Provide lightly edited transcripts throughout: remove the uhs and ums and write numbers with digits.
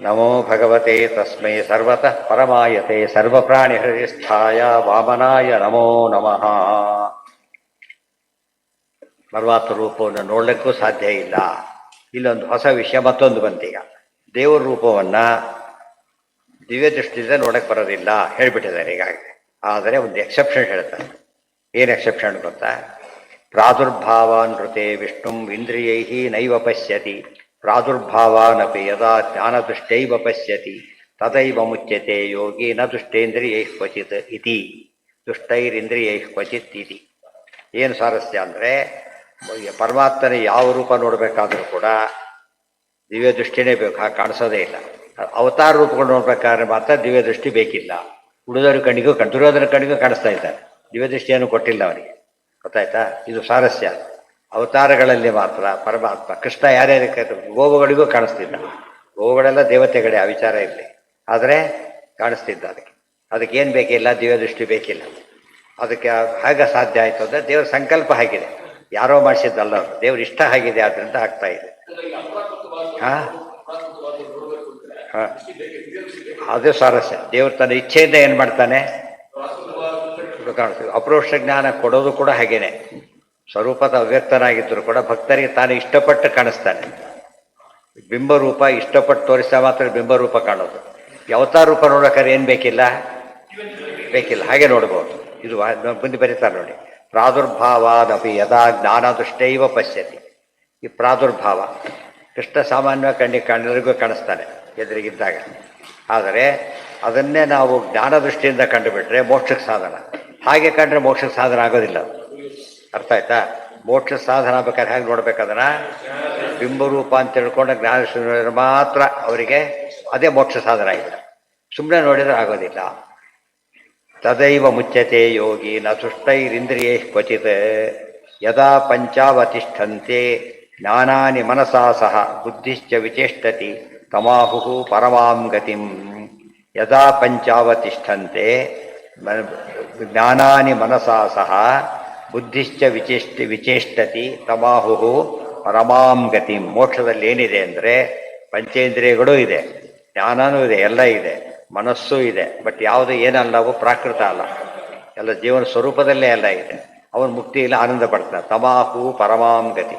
ನಮೋ ಭಗವತೆ ತಸ್ಮೈ ಸರ್ವತಃ ಪರಮಾಯತೆ ಸರ್ವಪ್ರಾಣಿಹೃದಯಸ್ಥಾಯ ವಾಮನಾಯ ನಮೋ ನಮಃ. ಪರಮಾತ್ಮ ರೂಪವನ್ನು ನೋಡಲಿಕ್ಕೂ ಸಾಧ್ಯ ಇಲ್ಲ. ಇಲ್ಲೊಂದು ಹೊಸ ವಿಷಯ ಮತ್ತೊಂದು ಬಂತೀಗ. ದೇವರ ರೂಪವನ್ನು ದಿವ್ಯ ದೃಷ್ಟಿಯಿಂದ ನೋಡಕ್ಕೆ ಬರೋದಿಲ್ಲ ಹೇಳಿಬಿಟ್ಟಿದ್ದಾರೆ ಈಗಾಗಲೇ. ಆದರೆ ಒಂದು ಎಕ್ಸೆಪ್ಷನ್ ಹೇಳ್ತಾರೆ. ಏನು ಎಕ್ಸೆಪ್ಷನ್ ಗೊತ್ತಾ? ಪ್ರಾದುರ್ಭಾವಾನೃತೆ ವಿಷ್ಣುಂ ಇಂದ್ರಿಯೈ ನೈವ ಪಶ್ಯತಿ ಪ್ರಾದುರ್ಭಾವಾನಪಿ ಯದಾ ಜ್ಞಾನದೃಷ್ಟೈವ ಪಶ್ಯತಿ ತದೈವ ಮುಚ್ಯತೆ ಯೋಗಿ ನ ದುಷ್ಟೇಂದ್ರಿಯೈ ಕ್ವಚಿತ್ ಇತಿ ದುಷ್ಟೈರಿಂದ್ರಿಯೈ ಕ್ವಚಿತ್ ಇತಿ. ಏನು ಸ್ವಾರಸ್ಯ ಅಂದರೆ, ಪರಮಾತ್ಮನ ಯಾವ ರೂಪ ನೋಡಬೇಕಾದ್ರೂ ಕೂಡ ದಿವ್ಯ ದೃಷ್ಟಿನೇ ಬೇಕು, ಹಾಗೆ ಕಾಣಿಸೋದೇ ಇಲ್ಲ. ಅವತಾರ ರೂಪಗಳು ನೋಡ್ಬೇಕಾದ್ರೆ ಮಾತ್ರ ದಿವ್ಯ ದೃಷ್ಟಿ ಬೇಕಿಲ್ಲ. ಉಳಿದವ್ರ ಕಣ್ಣಿಗೂ ದುರ್ಯೋಧನ ಕಣ್ಣಿಗೂ ಕಾಣಿಸ್ತಾ ಇದ್ದಾರೆ, ದಿವ್ಯ ದೃಷ್ಟಿಯನ್ನು ಕೊಟ್ಟಿಲ್ಲ ಅವರಿಗೆ. ಗೊತ್ತಾಯ್ತಾ? ಇದು ಸ್ವಾರಸ್ಯ. ಅವತಾರಗಳಲ್ಲಿ ಮಾತ್ರ ಪರಮಾತ್ಮ ಕೃಷ್ಣ ಯಾರ್ಯಾರಿಗೆ ಗೋವುಗಳಿಗೂ ಕಾಣಿಸ್ತಿದ್ದ. ಗೋವುಗಳೆಲ್ಲ ದೇವತೆಗಳೇ, ಆ ವಿಚಾರ ಇರಲಿ. ಆದರೆ ಕಾಣಿಸ್ತಿದ್ದ. ಅದಕ್ಕೆ ಏನು ಬೇಕಿಲ್ಲ, ದಿವ್ಯ ದೃಷ್ಟಿ ಬೇಕಿಲ್ಲ. ಅದಕ್ಕೆ ಹೇಗೆ ಸಾಧ್ಯ ಆಯಿತು ಅಂದರೆ ದೇವ್ರ ಸಂಕಲ್ಪ ಆಗಿದೆ, ಯಾರೋ ಮಾಡಿಸಿದ್ದಲ್ಲ, ದೇವ್ರ ಇಷ್ಟ ಆಗಿದೆ, ಆದ್ದರಿಂದ ಆಗ್ತಾ ಇದೆ. ಹಾಂ ಹಾಂ, ಅದೇ ಸ್ವಾರಸ್ಯ. ದೇವ್ರ ತನ್ನ ಇಚ್ಛೆಯಿಂದ ಏನು ಮಾಡ್ತಾನೆ ಕಾಣಿಸ್ತೀವಿ. ಅಪರೋಕ್ಷ ಜ್ಞಾನ ಕೊಡೋದು ಕೂಡ ಹಾಗೇನೆ. ಸ್ವರೂಪದ ಅವ್ಯಕ್ತನಾಗಿದ್ದರೂ ಕೂಡ ಭಕ್ತರಿಗೆ ತಾನು ಇಷ್ಟಪಟ್ಟು ಕಾಣಿಸ್ತಾನೆ. ಬಿಂಬರೂಪ ಇಷ್ಟಪಟ್ಟು ತೋರಿಸಿದ ಮಾತ್ರ ಬಿಂಬರೂಪ ಕಾಣೋದು. ಅವತಾರ ರೂಪ ನೋಡೋಕ್ಕಾರೆ ಏನು ಬೇಕಿಲ್ಲ, ಬೇಕಿಲ್ಲ, ಹಾಗೆ ನೋಡ್ಬೋದು. ಇದು ಮುಂದೆ ಬರೀತಾರೆ ನೋಡಿ. ಪ್ರಾದುರ್ಭಾವಾದಪಿ ಯದಾ ಜ್ಞಾನದೃಷ್ಟೈವ ಪಶ್ಯತಿ. ಈ ಪ್ರಾದುರ್ಭಾವ ಕೃಷ್ಣ ಸಾಮಾನ್ಯವಾಗಿ ಕಣ್ಣೆಲ್ಲರಿಗೂ ಕಾಣಿಸ್ತಾನೆ ಎದುರಿಗಿದ್ದಾಗ. ಆದರೆ ಅದನ್ನೇ ನಾವು ಜ್ಞಾನದೃಷ್ಟಿಯಿಂದ ಕಂಡುಬಿಟ್ರೆ ಮೋಕ್ಷಕ್ಕೆ ಸಾಧನ. ಹಾಗೆ ಕಂಡ್ರೆ ಮೋಕ್ಷಕ್ಕೆ ಸಾಧನ ಆಗೋದಿಲ್ಲ. ಅರ್ಥ ಆಯ್ತಾ? ಮೋಕ್ಷ ಸಾಧನ ಬೇಕಾದ್ರೆ ಹೇಗೆ ನೋಡ್ಬೇಕದನ್ನ ಬಿಂಬರೂಪ ಅಂತ ತಿಳ್ಕೊಂಡ ಜ್ಞಾನದೃಷ್ಟಿ ನೋಡಿದ್ರೆ ಮಾತ್ರ ಅವರಿಗೆ ಅದೇ ಮೋಕ್ಷ ಸಾಧನ ಆಗಿದೆ. ಸುಮ್ಮನೆ ನೋಡಿದ್ರೆ ಆಗೋದಿಲ್ಲ. ತದೈವ ಮುಚ್ಯತೆ ಯೋಗಿ ನ ತುಷ್ಟೈರಿಂದ್ರಿಯೈ ಕ್ವಚಿತ್ ಯದಾ ಪಂಚಾವತಿಷ್ಠಂತೆ ಜ್ಞಾನಾನಿ ಮನಸಾ ಸಹ ಬುದ್ಧಿಶ್ಚ ವಿಚೇಷ್ಟತಿ ತಮಾಹು ಪರಮಾಂ ಗತಿಂ. ಯದಾ ಪಂಚಾವತಿಷ್ಠಂತೆ ಜ್ಞಾನಾನಿ ಮನಸಾ ಸಹ ಬುದ್ಧಿಶ್ಚ ವಿಚೇಷ್ಟತಿ ತಮಾಹು ಪರಮಾಂ ಗತಿಂ. ಮೋಕ್ಷದಲ್ಲಿ ಏನಿದೆ ಅಂದರೆ ಪಂಚೇಂದ್ರಿಯಗಳೂ ಇದೆ, ಜ್ಞಾನನೂ ಇದೆ, ಎಲ್ಲ ಇದೆ, ಮನಸ್ಸೂ ಇದೆ. ಬಟ್ ಯಾವುದು ಏನಲ್ಲವು ಪ್ರಾಕೃತ ಅಲ್ಲ, ಎಲ್ಲ ಜೀವನ ಸ್ವರೂಪದಲ್ಲೇ ಎಲ್ಲ ಇದೆ. ಅವನು ಮುಕ್ತಿ ಇಲ್ಲ, ಆನಂದ ಪಡ್ತಾನೆ. ತಮಾಹು ಪರಮಾಂ ಗತಿ.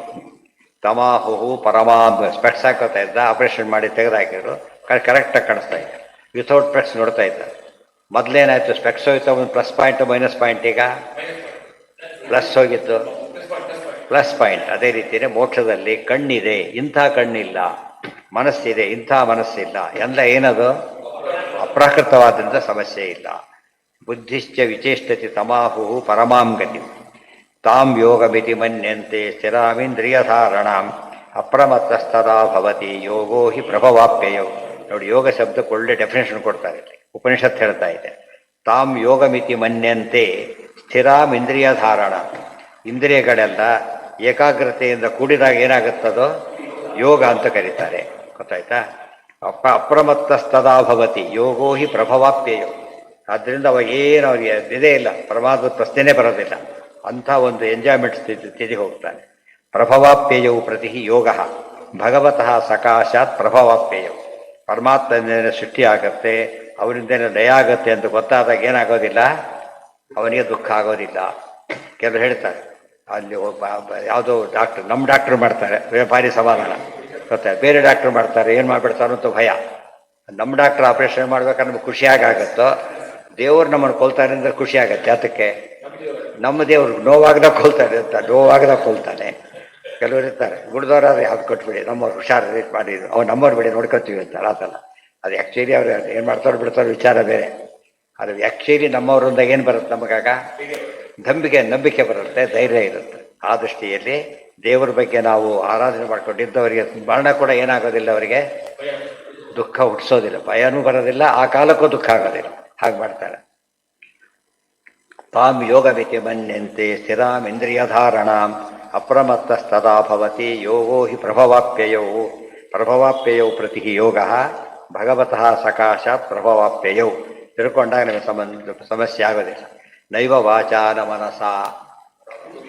ತಮಾಹು ಪರಮಾಂ. ಸ್ಪೆಕ್ಸ್ ಹಾಕೋತಾ ಇದ್ದ, ಆಪರೇಷನ್ ಮಾಡಿ ತೆಗೆದುಹಾಕಿದ್ರು, ಕರೆಕ್ಟಾಗಿ ಕಾಣಿಸ್ತಾ ಇದೆ. ವಿತೌಟ್ ಸ್ಪೆಕ್ಸ್ ನೋಡ್ತಾ ಇದ್ದ. ಮೊದಲೇನಾಯಿತು, ಸ್ಪೆಕ್ಸ್ ಹೋಯ್ತು, ಒಂದು ಪ್ಲಸ್ ಪಾಯಿಂಟು ಮೈನಸ್ ಪಾಯಿಂಟ್. ಈಗ ಪ್ಲಸ್ ಹೋಗಿತ್ತು, ಪ್ಲಸ್ ಪಾಯಿಂಟ್. ಅದೇ ರೀತಿಯೇ ಮೋಕ್ಷದಲ್ಲಿ ಕಣ್ಣಿದೆ, ಇಂಥ ಕಣ್ಣಿಲ್ಲ. ಮನಸ್ಸಿದೆ, ಇಂಥ ಮನಸ್ಸಿಲ್ಲ. ಎಲ್ಲ ಏನದು ಅಪ್ರಾಕೃತವಾದಂಥ ಸಮಸ್ಯೆ ಇಲ್ಲ. ಬುದ್ಧಿಶ್ಚ ವಿಚೇಷ್ಟತಿ ತಮಾಹು ಪರಮಾಂ ಗತಿ. ತಾಂ ಯೋಗಮಿತಿ ಮನ್ಯಂತೆ ಸ್ಥಿರಾಮಿಂದ್ರಿಯಧಾರಣಾಂ ಅಪ್ರಮತ್ತಸ್ತದಾ ಭವತಿ ಯೋಗೋ ಹಿ ಪ್ರಭವಾಪ್ಯಯೋ. ನೋಡಿ, ಯೋಗ ಶಬ್ದಕ್ಕೆ ಒಳ್ಳೆ ಡೆಫಿನೇಷನ್ ಕೊಡ್ತಾರೆ. ಉಪನಿಷತ್ ಹೇಳ್ತಾ ಇದೆ, ತಾಂ ಯೋಗಮಿತಿ ಮನ್ಯಂತೆ ಸ್ಥಿರಾಮ್ ಇಂದ್ರಿಯ ಧಾರಣ. ಇಂದ್ರಿಯಗಳೆಲ್ಲ ಏಕಾಗ್ರತೆಯಿಂದ ಕೂಡಿದಾಗ ಏನಾಗುತ್ತದೋ ಯೋಗ ಅಂತ ಕರೀತಾರೆ. ಗೊತ್ತಾಯ್ತಾ? ಅಪ್ರಮತ್ತಸ್ತದಾ ಭವತಿ ಯೋಗೋ ಹಿ ಪ್ರಭವಾಪ್ಯಯೋ. ಆದ್ದರಿಂದ ಅವಾಗ ಏನು ಅವ್ರಿಗೆ ಇದೇ ಇಲ್ಲ, ಪ್ರಮಾದದ ಪ್ರಶ್ನೆನೇ ಬರೋದಿಲ್ಲ. ಅಂಥ ಒಂದು ಎಂಜಾಯ್ಮೆಂಟ್ ಸ್ಥಿತಿ ಹೋಗ್ತಾನೆ. ಪ್ರಭವಾಪ್ಯಯವು ಪ್ರತಿ ಯೋಗ ಭಗವತಃ ಸಕಾಶಾತ್ ಪ್ರಭವಾಪ್ಯಯವು. ಪರಮಾತ್ಮನ ಸೃಷ್ಟಿ ಆಗತ್ತೆ, ಅವರಿಂದೇನೋ ದಯ ಆಗತ್ತೆ ಅಂತ ಗೊತ್ತಾದಾಗ ಏನಾಗೋದಿಲ್ಲ, ಅವನಿಗೆ ದುಃಖ ಆಗೋದಿಲ್ಲ. ಕೆಲವರು ಹೇಳ್ತಾರೆ, ಅಲ್ಲಿ ಒಬ್ಬ ಯಾವುದೋ ಡಾಕ್ಟ್ರ್, ನಮ್ಮ ಡಾಕ್ಟ್ರು ಮಾಡ್ತಾರೆ, ಭಾರಿ ಸಮಾಧಾನ. ಗೊತ್ತಾಯ್ತು, ಬೇರೆ ಡಾಕ್ಟ್ರು ಮಾಡ್ತಾರೆ, ಏನು ಮಾಡಿಬಿಡ್ತಾರೋ ಅಂತ ಭಯ. ನಮ್ಮ ಡಾಕ್ಟ್ರ್ ಆಪ್ರೇಷನ್ ಮಾಡ್ಬೇಕಾದ್ರೆ ನಮ್ಗೆ ಖುಷಿಯಾಗತ್ತೋ, ದೇವ್ರು ನಮ್ಮನ್ನು ಕೊಲ್ತಾನೆ ಅಂದರೆ ಖುಷಿ ಆಗತ್ತೆ. ಅದಕ್ಕೆ ನಮ್ಮ ದೇವ್ರು ನೋವಾಗದಾಗ ಕೊಲ್ತಾನೆ ಅಂತ, ನೋವಾಗದಾಗ ಕೊಲ್ತಾನೆ. ಕೆಲವರು ಇರ್ತಾರೆ, ಗುಡ್ದವ್ರಾದ್ರೆ ಯಾವ್ದು ಕೊಟ್ಬಿಡಿ, ನಮ್ಮವ್ರು ಹುಷಾರು ಮಾಡಿದ್ರು, ಅವ್ರು ನಮ್ಮವ್ರು ಬಿಡಿ ನೋಡ್ಕೊತೀವಿ ಅಂತಾರೆ. ಅದಲ್ಲ, ಅದು ಆ್ಯಕ್ಚುಲಿ ಅವ್ರು ಏನು ಮಾಡ್ತಾರೋ ಬಿಡ್ತಾರೋ ವಿಚಾರ ಬೇರೆ. ಅದು ಆ್ಯಕ್ಚುಲಿ ನಮ್ಮವ್ರಿಂದಾಗ ಏನು ಬರುತ್ತೆ ನಮಗಾಗ? ನಂಬಿಕೆ ಬರುತ್ತೆ, ಧೈರ್ಯ ಇರುತ್ತೆ. ಆ ದೃಷ್ಟಿಯಲ್ಲಿ ದೇವರ ಬಗ್ಗೆ ನಾವು ಆರಾಧನೆ ಮಾಡ್ಕೊಂಡಿದ್ದವರಿಗೆ ಮರಣ ಕೂಡ ಏನಾಗೋದಿಲ್ಲ, ಅವರಿಗೆ ದುಃಖ ಹುಟ್ಟಿಸೋದಿಲ್ಲ, ಭಯನೂ ಬರೋದಿಲ್ಲ, ಆ ಕಾಲಕ್ಕೂ ದುಃಖ ಆಗೋದಿಲ್ಲ. ಹಾಗೆ ಮಾಡ್ತಾರೆ. ತಾಂ ಯೋಗಮಿತಿ ಮನ್ಯಂತೆ ಸ್ಥಿರಾಮ್ ಇಂದ್ರಿಯಧಾರಣಾಂ ಅಪ್ರಮತ್ತಸ್ತದಾ ಭವತಿ ಯೋಗೋ ಹಿ ಪ್ರಭವಾಪ್ಯಯೋ. ಪ್ರಭವಾಪ್ಯಯೋ ಪ್ರತಿ ಯೋಗ ಭಗವತಃ ಸಕಾಶಾತ್ ಪ್ರಭವಾಪ್ಯಯೋ. ತಿಳ್ಕೊಂಡಾಗ ನಮಗೆ ಸಮಸ್ಯೆ ಆಗೋದಿಲ್ಲ. ನೈವ ವಾಚಾ ನ ಮನಸಾ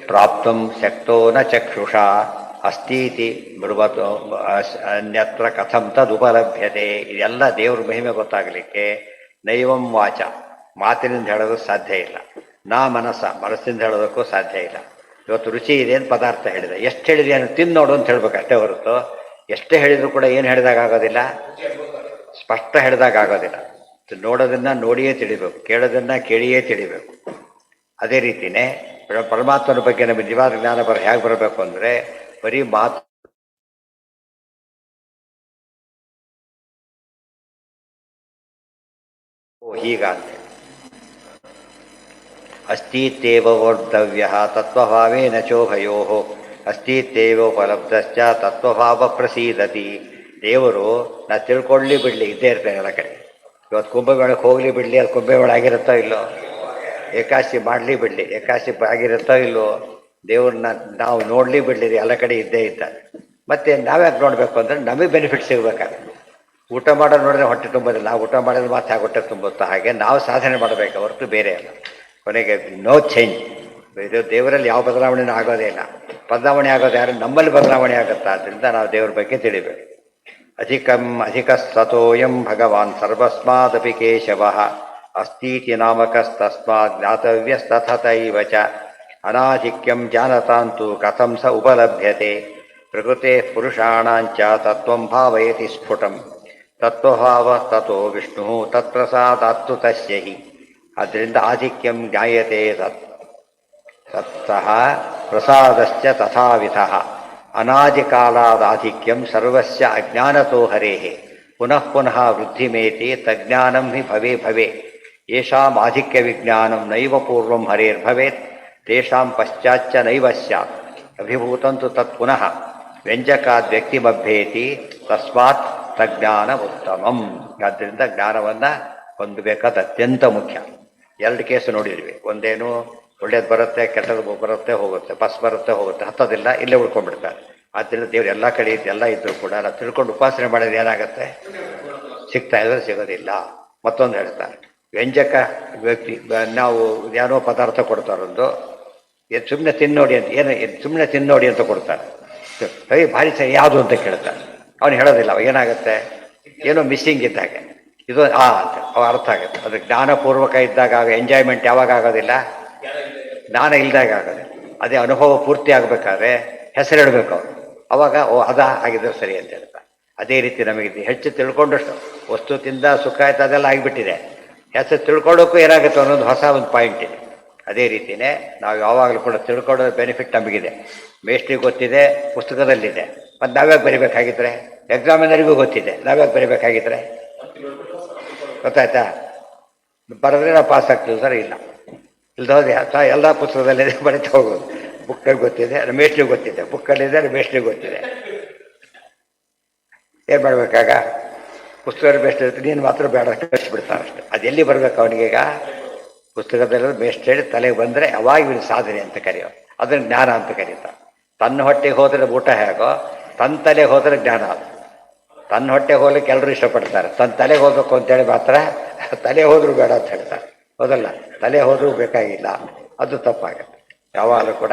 ಪ್ರಾಪ್ತಂ ಶಕ್ತೋ ನ ಚಕ್ಷುಷಾ ಅಸ್ತೀತಿ ಬ್ರುವತು ಅನ್ಯತ್ರ ಕಥಂ ತದುಪಲಭ್ಯತೆ. ಇದೆಲ್ಲ ದೇವ್ರ ಮಹಿಮೆ ಗೊತ್ತಾಗಲಿಕ್ಕೆ ನೈವಂ ವಾಚ, ಮಾತಿನಿಂದ ಹೇಳೋದಕ್ಕೆ ಸಾಧ್ಯ ಇಲ್ಲ. ನಾ ಮನಸ್ಸಿಂದ ಹೇಳೋದಕ್ಕೂ ಸಾಧ್ಯ ಇಲ್ಲ. ಇವತ್ತು ರುಚಿ ಇದೆ ಅಂತ ಪದಾರ್ಥ ಹೇಳಿದೆ, ಎಷ್ಟು ಹೇಳಿದೆ ಏನು ತಿಂದು ನೋಡು ಅಂತ ಹೇಳ್ಬೇಕು ಅಷ್ಟೇ ಹೊರತು ಎಷ್ಟೇ ಹೇಳಿದ್ರು ಕೂಡ ಏನು ಹೇಳಿದಾಗ ಆಗೋದಿಲ್ಲ, ಸ್ಪಷ್ಟ ಹೇಳಿದಾಗ ಆಗೋದಿಲ್ಲ. ನೋಡೋದನ್ನ ನೋಡಿಯೇ ತಿಳಿಬೇಕು, ಕೇಳೋದನ್ನ ಕೇಳಿಯೇ ತಿಳಿಬೇಕು. ಅದೇ ರೀತಿಯೇ ಪರಮಾತ್ಮನ ಬಗ್ಗೆ ನಮಗೆ ನಿಜವಾದ ಜ್ಞಾನ ಹೇಗೆ ಬರಬೇಕು ಅಂದರೆ ಬರೀ ಮಾತು ಹೀಗಂತೆ. ಅಸ್ತಿತ್ವೇವೋರ್ಧವ್ಯ ತತ್ವಭಾವೇನ ಚೋಭಯೋ ಅಸ್ತಿತ್ವೇವೋಪಲಬ್ಧಶ್ಚ ತತ್ವಭಾವ ಪ್ರಸೀದತಿ. ದೇವರು ನಾ ತಿಳ್ಕೊಳ್ಳಿ ಬಿಡಲಿ ಇದ್ದೇ ಇರ್ತೇನೆ ಎಲ್ಲ ಕಡೆ. ಇವತ್ತು ಕುಂಭಮೇಳಕ್ಕೆ ಹೋಗಲಿ ಬಿಡಲಿ, ಅದು ಕುಂಭಮೇಳ ಆಗಿರುತ್ತೋ ಇಲ್ಲೋ, ಏಕಾಶಿ ಮಾಡಲಿ ಬಿಡಲಿ, ಏಕಾಶಿ ಆಗಿರುತ್ತೋ ಇಲ್ಲೋ, ದೇವ್ರನ್ನ ನಾವು ನೋಡಲಿ ಬಿಡಲಿ ಎಲ್ಲ ಕಡೆ ಇದ್ದೇ ಇದ್ದಾರೆ. ಮತ್ತು ನಾವ್ಯಾಕೆ ನೋಡಬೇಕು ಅಂದರೆ ನಮಗೆ ಬೆನಿಫಿಟ್ ಸಿಗಬೇಕಾಗುತ್ತೆ. ಊಟ ಮಾಡೋದು ನೋಡಿದ್ರೆ ಹೊಟ್ಟೆ ತುಂಬೋದಿಲ್ಲ, ನಾವು ಊಟ ಮಾಡೋದು ಮಾತ್ರ ಹೇಗೆ ಹೊಟ್ಟೆ ತುಂಬುತ್ತೋ ಹಾಗೆ ನಾವು ಸಾಧನೆ ಮಾಡಬೇಕು ಹೊರತು ಬೇರೆ ಅಲ್ಲ. ಕೊನೆಗೆ ನೋ ಚೇಂಜ್. ಇದು ದೇವರಲ್ಲಿ ಯಾವ ಬದಲಾವಣೆನೂ ಆಗೋದೇ ಇಲ್ಲ. ಬದಲಾವಣೆ ಆಗೋದು ಯಾರು? ನಮ್ಮಲ್ಲಿ ಬದಲಾವಣೆ ಆಗುತ್ತಾ. ಆದ್ದರಿಂದ ನಾವು ದೇವ್ರ ಬಗ್ಗೆ ತಿಳಿಬೇಕು. ಅಧಿಕ ಸತೋಯಂ ಭಗವಾನ್ ಸರ್ವಸ್ಮಾದಪಿ ಕೇಶವಃ ಅಸ್ತೀತಿ ನಾಮಕಸ್ತಸ್ಮಾತ್ ಜ್ಞಾತವ್ಯಸ್ತಥೈವ ಚ ಅನಾಧಿಕ್ಯಂ ಜಾನತಾಂತು ಕಥಂ ಸ ಉಪಲಭ್ಯತೆ. ಪ್ರಕೃತೆ ಪುರುಷಾಣಾಂಚ ತತ್ವಂ ಭಾವಯತಿ ಸ್ಫುಟಂ ತತ್ವಭಾವ ತಥೋ ವಿಷ್ಣು ತತ್ಪ್ರಸಾದಾತ್ತು ತಸ್ಯ ಹಿ. ಆದ್ದರಿಂದ ಆಧಿಕ್ಯಂ ಜ್ಞಾಯತೆ ತತ್ತಃ ಪ್ರಸಾದಶ್ಚ ತಥಾವಿಧಃ. ಅನಾದಿಕಾಲಾದಾಧಿಕ್ಯಂ ಸರ್ವಸ್ಯ ಅಜ್ಞಾನತೋ ಹರೇಃ ಪುನಃ ಪುನಃ ವೃದ್ಧಿಮೇತಿ ತಜ್ಞಾನಂ ಹಿ ಭವೇ ಭವೇ. ಯೇಷಾಂ ಆಧಿಕ್ಯ ವಿಜ್ಞಾನಂ ನೈವ ಪೂರ್ವಂ ಹರೇರ್ಭವೇತ್ ತೇಷಾಂ ಪಶ್ಚಾಚ್ಚ ನೈವ ಸ್ಯಾತ್ ಅಭಿಭೂತಂತು ತತ್ ಪುನಃ ವ್ಯಂಜಕಾದ್ ವ್ಯಕ್ತಿಮಭ್ಯೇತಿ ತಸ್ಮಾತ್ ತಜ್ಞಾನ ಉತ್ತಮಂ. ಆದ್ದರಿಂದ ಜ್ಞಾನವನ್ನು ಹೊಂದಬೇಕಾದ ಅತ್ಯಂತ ಮುಖ್ಯ. ಎರಡು ಕೇಸು ನೋಡಿದ್ವಿ. ಒಂದೇನು ಒಳ್ಳೇದು ಬರುತ್ತೆ, ಕೆಟ್ಟದ್ದು ಬರುತ್ತೆ ಹೋಗುತ್ತೆ, ಬಸ್ ಬರುತ್ತೆ ಹೋಗುತ್ತೆ, ಹತ್ತೋದಿಲ್ಲ, ಇಲ್ಲೇ ಉಳ್ಕೊಂಡ್ಬಿಡ್ತಾರೆ. ಆದ್ದರಿಂದ ದೇವ್ರು ಎಲ್ಲ ಕಡೆ ಎಲ್ಲ ಇದ್ದರೂ ಕೂಡ ನಾವು ತಿಳ್ಕೊಂಡು ಉಪಾಸನೆ ಮಾಡಿದ್ರೆ ಏನಾಗುತ್ತೆ? ಸಿಗ್ತಾ ಇದ್ರೆ ಸಿಗೋದಿಲ್ಲ. ಮತ್ತೊಂದು ಹೇಳ್ತಾರೆ, ವ್ಯಂಜಕ ವ್ಯಕ್ತಿ ನಾವು ಏನೋ ಪದಾರ್ಥ ಕೊಡ್ತಾರೊಂದು, ಸುಮ್ಮನೆ ತಿನ್ನೋಡಿ ಅಂತ, ಏನು ಸುಮ್ಮನೆ ತಿನ್ನೋಡಿ ಅಂತ ಕೊಡ್ತಾರೆ. ಭಾರಿ ಸರಿ ಯಾವುದು ಅಂತ ಕೇಳ್ತಾರೆ. ಅವನು ಹೇಳೋದಿಲ್ಲ. ಏನಾಗುತ್ತೆ? ಏನೋ ಮಿಸ್ಸಿಂಗ್ ಇದ್ದಾಗೆ ಇದು ಅಂತ ಅವ ಅರ್ಥ ಆಗುತ್ತೆ. ಅದು ಜ್ಞಾನಪೂರ್ವಕ ಇದ್ದಾಗ ಎಂಜಾಯ್ಮೆಂಟ್ ಯಾವಾಗ ಆಗೋದಿಲ್ಲ? ಜ್ಞಾನ ಇಲ್ದಾಗ ಆಗೋದಿಲ್ಲ. ಅದೇ ಅನುಭವ ಪೂರ್ತಿ ಆಗಬೇಕಾದ್ರೆ ಹೆಸರಿಡಬೇಕು ಅವರು. ಅವಾಗ ಅದ ಆಗಿದ್ರೆ ಸರಿ ಅಂತ ಹೇಳ್ತಾರೆ. ಅದೇ ರೀತಿ ನಮಗೆ ಹೆಚ್ಚು ತಿಳ್ಕೊಂಡಷ್ಟು ವಸ್ತು ತಿಂದ ಸುಖ ಆಯ್ತು ಅದೆಲ್ಲ ಆಗಿಬಿಟ್ಟಿದೆ. ಹೆಸರು ತಿಳ್ಕೊಳ್ಳೋಕ್ಕೂ ಏನಾಗುತ್ತೆ ಅನ್ನೋದು ಹೊಸ ಒಂದು ಪಾಯಿಂಟ್ ಇದೆ. ಅದೇ ರೀತಿಯೇ ನಾವು ಯಾವಾಗಲೂ ಕೂಡ ತಿಳ್ಕೊಳ್ಳೋ ಬೆನಿಫಿಟ್ ನಮಗಿದೆ. ಮೇಷ್ಟ್ರಿಗೆ ಗೊತ್ತಿದೆ, ಪುಸ್ತಕದಲ್ಲಿದೆ, ಮತ್ತು ನಾವ್ಯಾಕೆ ಬರಿಬೇಕಾಗಿದ್ರೆ? ಎಕ್ಸಾಮಿನರಿಗೂ ಗೊತ್ತಿದೆ, ನಾವ್ಯಾಕೆ ಬರಿಬೇಕಾಗಿದ್ರೆ? ಗೊತ್ತಾಯ್ತಾ? ಬರೆದ್ರೆ ನಾವು ಪಾಸ್ ಆಗ್ತೀವಿ ಸರ್, ಇಲ್ಲ ಇಲ್ದೋದ್ರೆ ಎಲ್ಲ ಪುಸ್ತಕದಲ್ಲಿದೆ ಬರೀತಾ ಹೋಗೋದು. ಬುಕ್ಕಲ್ಲಿ ಗೊತ್ತಿದೆ, ಮೇಷ್ಟ್ರಿಗೆ ಗೊತ್ತಿದೆ, ಬುಕ್ಕಲ್ಲಿದೆ, ಮೇಷ್ಟ್ರಿಗೆ ಗೊತ್ತಿದೆ. ಏನು ಮಾಡಬೇಕಾಗ? ಪುಸ್ತಕದಲ್ಲಿ ಬೇಸ್ಟ್ ಇರುತ್ತೆ, ನೀನು ಮಾತ್ರ ಬೇಡ ಕಳಿಸ್ಬಿಡ್ತಾನೆ ಅಷ್ಟೆ. ಅದೆಲ್ಲಿ ಬರಬೇಕು ಅವನಿಗೀಗ? ಪುಸ್ತಕದಲ್ಲಿ ಬೇಸ್ಟ್ ಹೇಳಿ ತಲೆಗೆ ಬಂದರೆ ಅವಾಗ ಇವನು ಸಾಧನೆ ಅಂತ ಕರೆಯೋ, ಅದನ್ನು ಜ್ಞಾನ ಅಂತ ಕರೀತಾರೆ. ತನ್ನ ಹೊಟ್ಟೆಗೆ ಹೋದರೆ ಊಟ ಹೇಗೋ, ತನ್ನ ತಲೆಗೆ ಹೋದರೆ ಜ್ಞಾನ ಅದು. ತನ್ನ ಹೊಟ್ಟೆಗೆ ಹೋಗ್ಲಿಕ್ಕೆ ಎಲ್ಲರೂ ಇಷ್ಟಪಡ್ತಾರೆ, ತನ್ನ ತಲೆಗೆ ಹೋಗ್ಬೇಕು ಅಂತೇಳಿ ಮಾತ್ರ ತಲೆ ಹೋದರೂ ಬೇಡ ಅಂತ ಹೇಳ್ತಾರೆ. ಹೌದಲ್ಲ? ತಲೆ ಹೋದರೂ ಬೇಕಾಗಿಲ್ಲ, ಅದು ತಪ್ಪಾಗುತ್ತೆ ಯಾವಾಗಲೂ ಕೂಡ.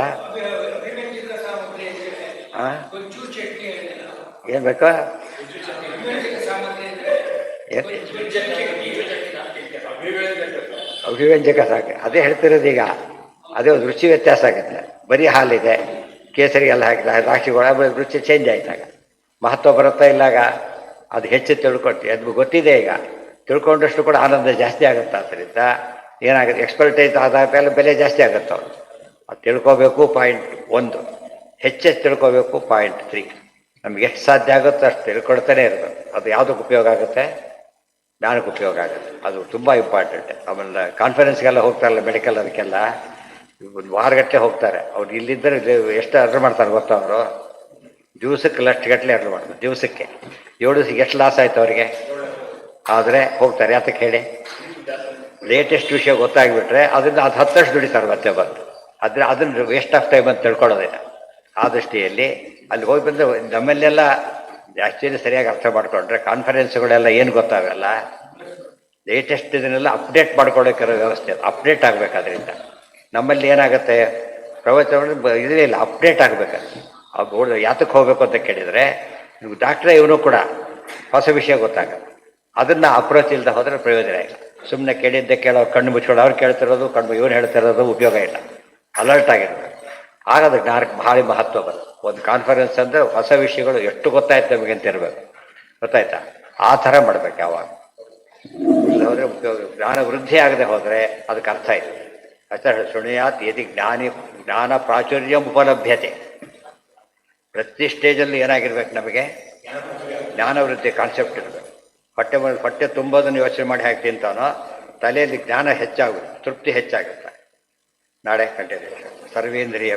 ಏನು ಬೇಕು? ಅಭಿವ್ಯಂಜಕ ಸಾಕು. ಅದೇ ಹೇಳ್ತಿರೋದು ಈಗ. ಅದೇ ಒಂದು ರುಚಿ ವ್ಯತ್ಯಾಸ ಆಗುತ್ತೆ. ಬರೀ ಹಾಲಿದೆ, ಕೇಸರಿ ಎಲ್ಲ ಹಾಕಿದ ದ್ರಾಕ್ಷಿಗಳ ರುಚಿ ಚೇಂಜ್ ಆಯ್ತಾಗ ಮಹತ್ವ ಬರುತ್ತಾ ಇಲ್ಲಾಗ? ಅದು ಹೆಚ್ಚು ತಿಳ್ಕೊಳ್ತೀವಿ, ಅದು ಗೊತ್ತಿದೆ. ಈಗ ತಿಳ್ಕೊಂಡಷ್ಟು ಕೂಡ ಆನಂದ ಜಾಸ್ತಿ ಆಗುತ್ತೆ. ಆದ್ದರಿಂದ ಏನಾಗುತ್ತೆ? ಎಕ್ಸ್ಪರ್ಟೈಸ್ ಆದಾಗ ಬೆಲೆ ಜಾಸ್ತಿ ಆಗುತ್ತೆ ಅವರು. ಅದು ತಿಳ್ಕೋಬೇಕು ಪಾಯಿಂಟ್ 1, ಹೆಚ್ಚೆಚ್ಚು ತಿಳ್ಕೋಬೇಕು ಪಾಯಿಂಟ್ 3. ನಮ್ಗೆ ಎಷ್ಟು ಸಾಧ್ಯ ಆಗುತ್ತೋ ಅಷ್ಟು ತಿಳ್ಕೊಳ್ತಾನೆ ಇರಬೇಕು. ಅದು ಯಾವುದಕ್ಕೆ ಉಪಯೋಗ ಆಗುತ್ತೆ? ಜ್ಞಾನಕ್ಕೆ ಉಪಯೋಗ ಆಗುತ್ತೆ. ಅದು ತುಂಬ ಇಂಪಾರ್ಟೆಂಟ್. ಆಮೇಲೆ ಕಾನ್ಫರೆನ್ಸ್ಗೆಲ್ಲ ಹೋಗ್ತಾರಲ್ಲ, ಮೆಡಿಕಲ್ ಅದಕ್ಕೆಲ್ಲ ಒಂದು ವಾರಗಟ್ಟಲೆ ಹೋಗ್ತಾರೆ. ಅವ್ರು ಇಲ್ಲಿದ್ದರೆ ಎಷ್ಟು ಆರ್ಡ್ರ್ ಮಾಡ್ತಾರೆ ಗೊತ್ತಾ? ಅವರು ದಿವಸಕ್ಕೆ ಲಕ್ಷ ಗಟ್ಟಲೆ ಆರ್ಡ್ರ್ ಮಾಡ್ತಾರೆ. ದಿವಸಕ್ಕೆ 7 ದಿವಸಕ್ಕೆ ಎಷ್ಟು ಲಾಸ್ ಆಯ್ತು ಅವರಿಗೆ? ಆದರೆ ಹೋಗ್ತಾರೆ. ಯಾತಕ್ಕೆ ಹೇಳಿ? ಲೇಟೆಸ್ಟ್ ವಿಷಯ ಗೊತ್ತಾಗ್ಬಿಟ್ರೆ ಅದರಿಂದ ಅದು 10 ದುಡಿತಾರೆ ಮತ್ತೆ ಬಂದು. ಅದನ್ನು ವೇಸ್ಟ್ ಆಫ್ ಟೈಮ್ ಅಂತ ತಿಳ್ಕೊಳ್ಳೋದಿಲ್ಲ. ಆ ದೃಷ್ಟಿಯಲ್ಲಿ ಅಲ್ಲಿ ಹೋಗಿ ಬಂದರೆ ನಮ್ಮಲ್ಲೆಲ್ಲ ಆ್ಯಕ್ಚುಲಿ ಸರಿಯಾಗಿ ಅರ್ಥ ಮಾಡಿಕೊಂಡ್ರೆ ಕಾನ್ಫರೆನ್ಸ್ಗಳೆಲ್ಲ ಏನು ಗೊತ್ತಾಗಲ್ಲ, ಲೇಟೆಸ್ಟ್ ಇದನ್ನೆಲ್ಲ ಅಪ್ಡೇಟ್ ಮಾಡ್ಕೊಳ್ಳೋಕ್ಕಿರೋ ವ್ಯವಸ್ಥೆ ಅಪ್ಡೇಟ್ ಆಗಬೇಕು. ಅದರಿಂದ ನಮ್ಮಲ್ಲಿ ಏನಾಗುತ್ತೆ? ಪ್ರವಚನ ಇದೇ ಇಲ್ಲ, ಅಪ್ಡೇಟ್ ಆಗಬೇಕಾದ್ರೆ ಆ ಬೋರ್ಡ್ ಯಾತಕ್ಕೆ ಹೋಗ್ಬೇಕು ಅಂತ ಕೇಳಿದರೆ ನೀವು ಡಾಕ್ಟ್ರೇ ಇವನು ಕೂಡ ಹೊಸ ವಿಷಯ ಗೊತ್ತಾಗಲ್ಲ. ಅದನ್ನು ಅಪ್ರೋಚ್ ಇಲ್ಲದೆ ಹೋದರೆ ಪ್ರಯೋಜನ ಇಲ್ಲ. ಸುಮ್ಮನೆ ಕೇಳಿದ್ದೆ ಕೇಳೋ ಕಣ್ಣು ಮುಚ್ಕೊಂಡು ಅವ್ರು ಕೇಳ್ತಿರೋದು ಕಣ್ಣು ಇವನು ಹೇಳ್ತಿರೋದು ಉಪಯೋಗ ಇಲ್ಲ. ಅಲರ್ಟ್ ಆಗಿರ್ಬೇಕು. ಆಗ ಅದು ಜ್ಞಾನಕ್ಕೆ ಭಾರಿ ಮಹತ್ವ ಬರುತ್ತೆ. ಒಂದು ಕಾನ್ಫರೆನ್ಸ್ ಅಂದರೆ ಹೊಸ ವಿಷಯಗಳು ಎಷ್ಟು ಗೊತ್ತಾಯ್ತು ನಮಗೆ ಅಂತ ಇರಬೇಕು. ಗೊತ್ತಾಯ್ತಾ? ಆ ಥರ ಮಾಡ್ಬೇಕು ಯಾವಾಗ. ಇಲ್ಲದ್ರೆ ಜ್ಞಾನ ವೃದ್ಧಿ ಆಗದೆ ಹೋದರೆ ಅದಕ್ಕೆ ಅರ್ಥ ಇಲ್ಲ. ಆಚಾರ್ಯ ಶೃಣುಯಾತ್ ಯದಿ ಜ್ಞಾನ ಪ್ರಾಚುರ್ಯ ಉಪಲಭ್ಯತೆ. ಪ್ರತಿ ಸ್ಟೇಜಲ್ಲಿ ಏನಾಗಿರ್ಬೇಕು ನಮಗೆ? ಜ್ಞಾನ ವೃದ್ಧಿ ಕಾನ್ಸೆಪ್ಟ್ ಇರಬೇಕು. ಹೊಟ್ಟೆ ತುಂಬೋದನ್ನು ಯೋಚನೆ ಮಾಡಿ ಹಾಕಿ ತಿಂತಾನೋ ತಲೆಯಲ್ಲಿ ಜ್ಞಾನ ಹೆಚ್ಚಾಗುತ್ತೆ, ತೃಪ್ತಿ ಹೆಚ್ಚಾಗುತ್ತೆ. ನಾಳೆ ಕಂಟಿನ್ಯೂ. ಸರ್ವೇಂದ್ರಿಯ